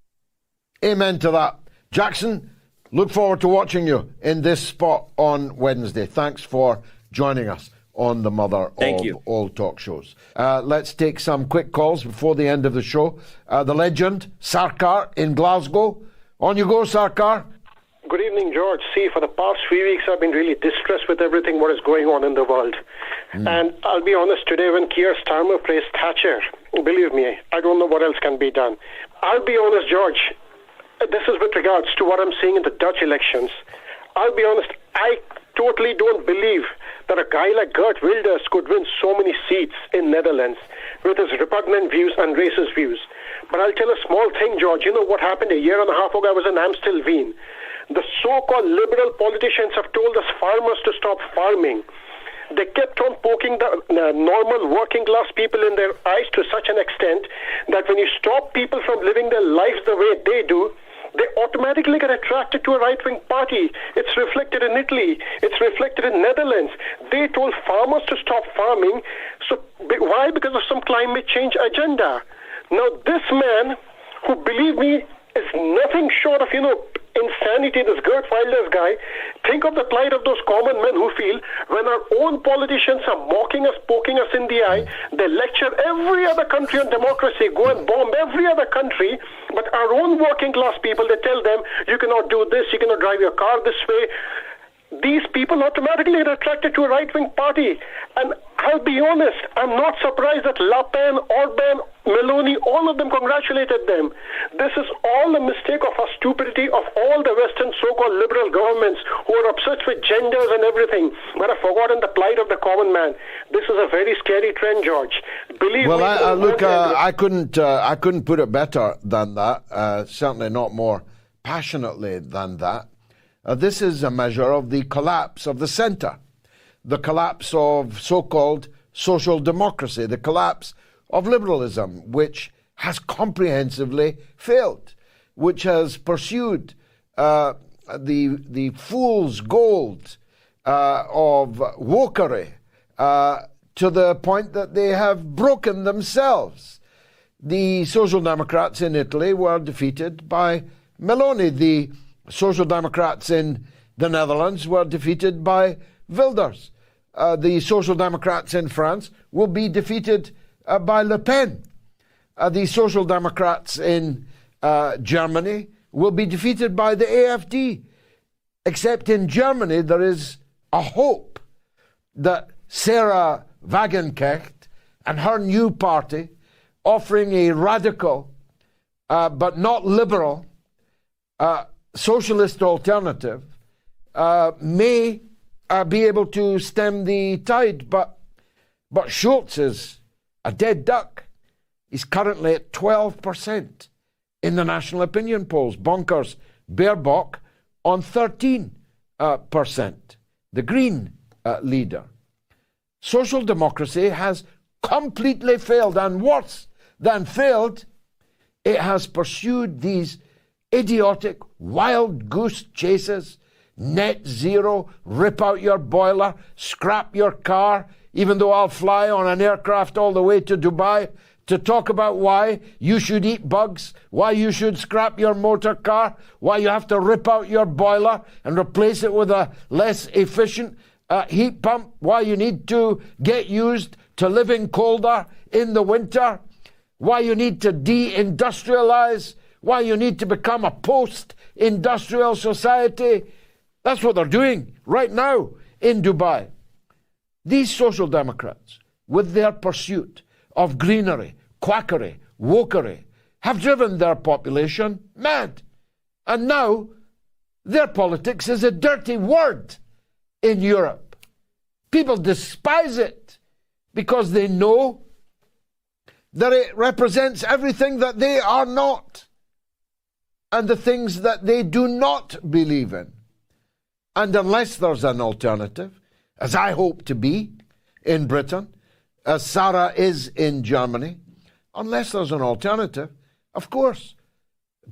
Amen to that. Jackson, look forward to watching you in this spot on Wednesday. Thanks for joining us on the mother of all talk shows. Let's take some quick calls before the end of the show. The legend, Sarkar in Glasgow. On you go, Sarkar. Good evening, George. See, for the past 3 weeks, I've been really distressed with everything what is going on in the world. And I'll be honest, today when Keir Starmer praised Thatcher, believe me, I don't know what else can be done. I'll be honest, George, this is with regards to what I'm seeing in the Dutch elections. I'll be honest, I totally don't believe that a guy like Geert Wilders could win so many seats in Netherlands with his repugnant views and racist views. But I'll tell a small thing, George. You know what happened a year and a half ago? I was in Amstelveen. The so-called liberal politicians have told us farmers to stop farming. They kept on poking the normal working class people in their eyes to such an extent that when you stop people from living their lives the way they do, they automatically get attracted to a right-wing party. It's reflected in Italy. It's reflected in Netherlands. They told farmers to stop farming. So why? Because of some climate change agenda. Now this man, who believe me, is nothing short of, insanity, this Geert Wilders guy. Think of the plight of those common men who feel when our own politicians are mocking us, poking us in the eye, they lecture every other country on democracy, go and bomb every other country, but our own working class people, they tell them, you cannot do this, you cannot drive your car this way. These people automatically are attracted to a right-wing party. And I'll be honest, I'm not surprised that Le Pen, Orban, Meloni, all of them congratulated them. This is all a mistake of our stupidity of all the Western so-called liberal governments who are obsessed with genders and everything, but have forgotten the plight of the common man. This is a very scary trend, George. Believe me. I couldn't put it better than that. Certainly not more passionately than that. This is a measure of the collapse of the centre, the collapse of so-called social democracy, the collapse of liberalism, which has comprehensively failed, which has pursued the fool's gold of wokery to the point that they have broken themselves. The Social Democrats in Italy were defeated by Meloni. The Social Democrats in the Netherlands were defeated by Wilders. The Social Democrats in France will be defeated by Le Pen. The Social Democrats in Germany will be defeated by the AfD. Except in Germany, there is a hope that Sarah Wagenknecht and her new party, offering a radical but not liberal socialist alternative, may be able to stem the tide, but Schulz is a dead duck. He's currently at 12% in the national opinion polls. Bonkers Baerbock on 13%, the Green leader. Social democracy has completely failed, and worse than failed, it has pursued these idiotic wild goose chases, net zero, rip out your boiler, scrap your car, even though I'll fly on an aircraft all the way to Dubai to talk about why you should eat bugs, why you should scrap your motor car, why you have to rip out your boiler and replace it with a less efficient heat pump, why you need to get used to living colder in the winter, why you need to deindustrialize, why you need to become a post-industrial society. That's what they're doing right now in Dubai. These social democrats, with their pursuit of greenery, quackery, wokery, have driven their population mad. And now their politics is a dirty word in Europe. People despise it because they know that it represents everything that they are not and the things that they do not believe in. And unless there's an alternative, as I hope to be in Britain, as Sarah is in Germany, unless there's an alternative, of course,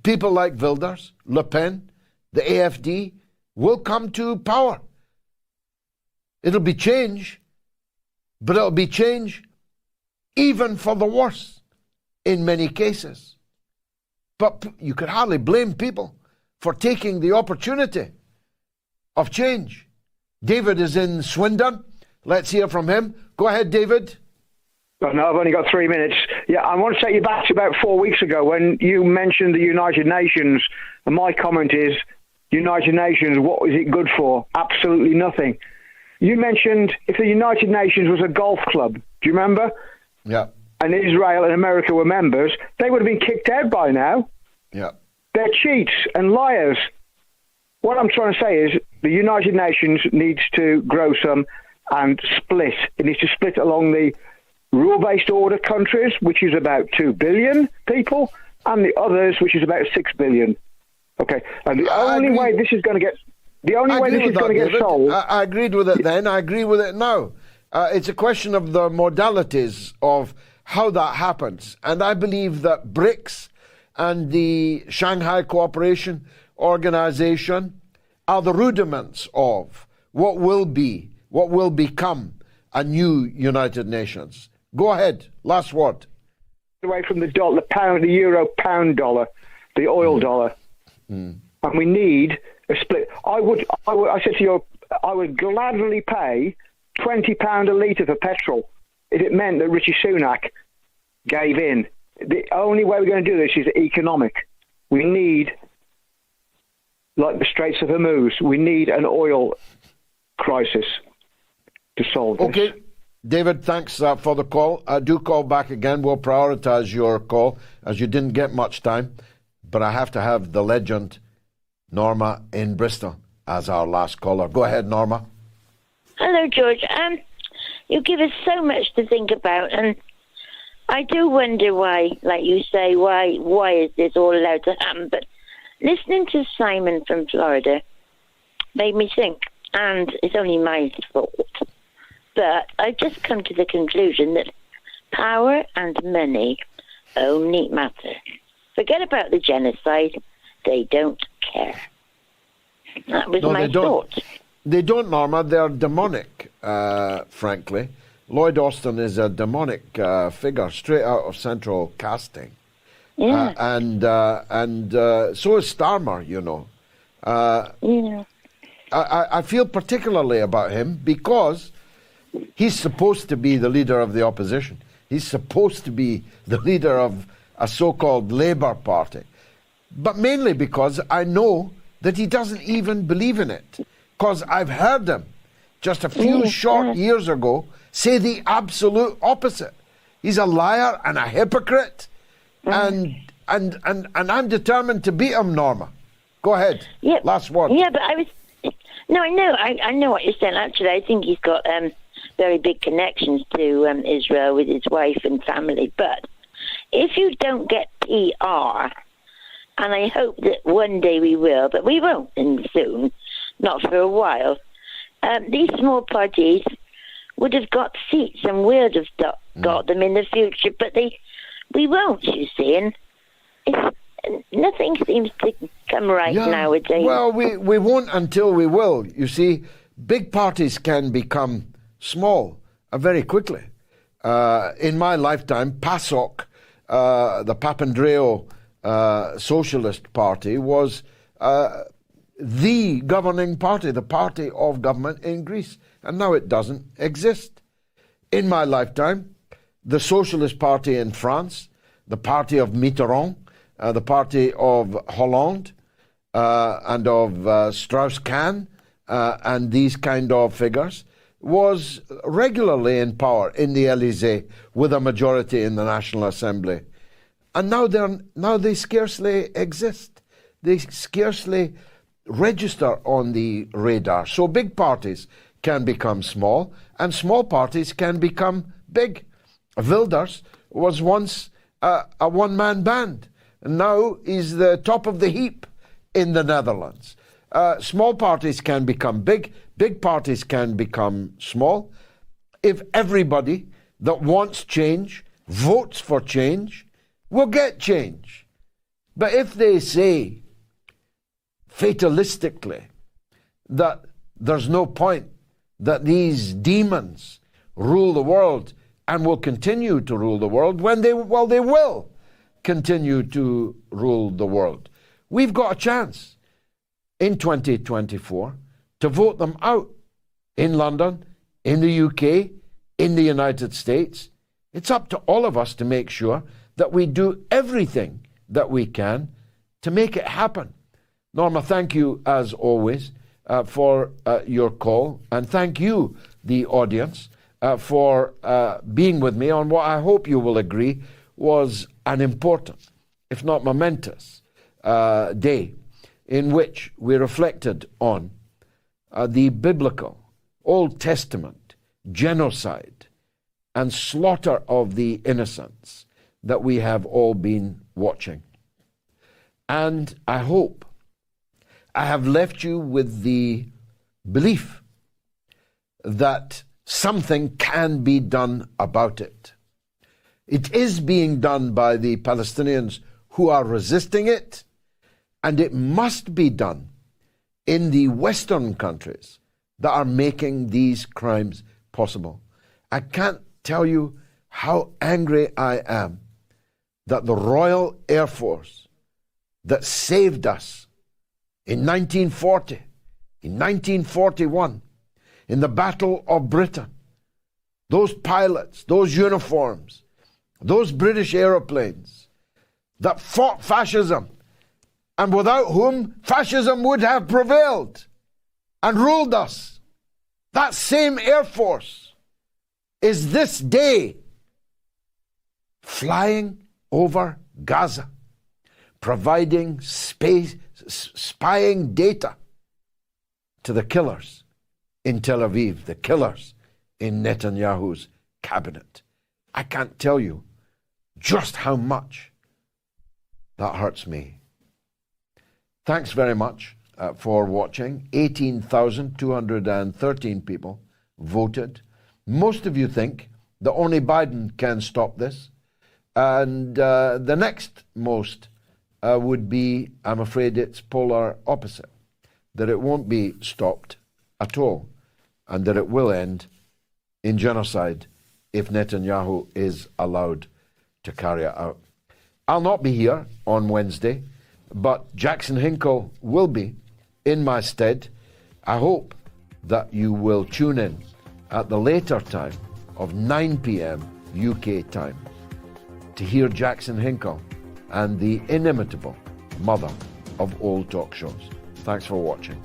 people like Wilders, Le Pen, the AFD will come to power. It'll be change, but it'll be change even for the worse in many cases. But you could hardly blame people for taking the opportunity of change. David is in Swindon. Let's hear from him. Go ahead, David. Oh, no, I've only got 3 minutes. Yeah, I want to take you back to about 4 weeks ago when you mentioned the United Nations, and my comment is, United Nations, what is it good for? Absolutely nothing. You mentioned if the United Nations was a golf club, do you remember? Yeah. And Israel and America were members, they would have been kicked out by now. Yeah. They're cheats and liars. What I'm trying to say is the United Nations needs to grow some and split. It needs to split along the rule-based order countries, which is about 2 billion people, and the others, which is about 6 billion. Okay, and the only way this is going to get solved. I agreed with it then. I agree with it now. It's a question of the modalities of how that happens, and I believe that BRICS and the Shanghai Cooperation Organization are the rudiments of what will become a new United Nations. Go ahead. Last word. Away from the dollar, the pound, the euro, pound dollar, the oil dollar, and we need a split. I said to you, I would gladly pay £20 a litre for petrol if it meant that Rishi Sunak gave in. The only way we're going to do this is economic. We need, like the Straits of Hormuz, we need an oil crisis to solve this. Okay. David, thanks for the call. Do call back again. We'll prioritise your call as you didn't get much time. But I have to have the legend Norma in Bristol as our last caller. Go ahead, Norma. Hello, George. You give us so much to think about, and I do wonder why, like you say, why is this all allowed to happen? But listening to Simon from Florida made me think, and it's only my fault, but I've just come to the conclusion that power and money only matter. Forget about the genocide. They don't care. That was my thought. They don't, Norma. They're demonic, frankly. Lloyd Austin is a demonic figure, straight out of Central Casting. Yeah. And so is Starmer, you know. Yeah. I feel particularly about him because he's supposed to be the leader of the opposition. He's supposed to be the leader of a so-called Labour Party. But mainly because I know that he doesn't even believe in it. Because I've heard him just a few short years ago say the absolute opposite. He's a liar and a hypocrite. And I'm determined to beat him, Norma. Go ahead. Yep. Last word. Yeah, but I know what you're saying. Actually, I think he's got very big connections to Israel with his wife and family. But if you don't get PR, and I hope that one day we will, but we won't soon, not for a while, these small parties would have got seats and would have got them in the future, but we won't, you see, and nothing seems to come right nowadays. Well, we won't until we will. You see, big parties can become small very quickly. In my lifetime, PASOK, the Papandreou Socialist Party, was the governing party, the party of government in Greece. And now it doesn't exist. In my lifetime, the Socialist Party in France, the party of Mitterrand, the party of Hollande and of Strauss-Kahn and these kind of figures, was regularly in power in the Elysee with a majority in the National Assembly. And now they scarcely exist. They scarcely register on the radar. So big parties can become small, and small parties can become big. Wilders was once a one-man band, and now he's the top of the heap in the Netherlands. Small parties can become big, big parties can become small. If everybody that wants change votes for change, we'll get change. But if they say fatalistically that there's no point, that these demons rule the world and will continue to rule the world, they will continue to rule the world. We've got a chance in 2024 to vote them out in London, in the UK, in the United States. It's up to all of us to make sure that we do everything that we can to make it happen. Norma, thank you as always for your call, and thank you, the audience, for being with me on what I hope you will agree was an important, if not momentous, day in which we reflected on the biblical, Old Testament genocide and slaughter of the innocents that we have all been watching. And I hope I have left you with the belief that something can be done about it. It is being done by the Palestinians who are resisting it, and it must be done in the Western countries that are making these crimes possible. I can't tell you how angry I am that the Royal Air Force that saved us in 1940, in 1941, in the Battle of Britain, those pilots, those uniforms, those British aeroplanes that fought fascism, and without whom fascism would have prevailed and ruled us. That same Air Force is this day flying over Gaza, providing spying data to the killers in Tel Aviv, the killers in Netanyahu's cabinet. I can't tell you just how much that hurts me. Thanks very much for watching. 18,213 people voted. Most of you think that only Biden can stop this. And the next most would be, I'm afraid it's polar opposite, that it won't be stopped at all, and that it will end in genocide if Netanyahu is allowed to carry it out. I'll not be here on Wednesday, but Jackson Hinkle will be in my stead. I hope that you will tune in at the later time of 9 p.m. UK time to hear Jackson Hinkle and the inimitable mother of all talk shows. Thanks for watching.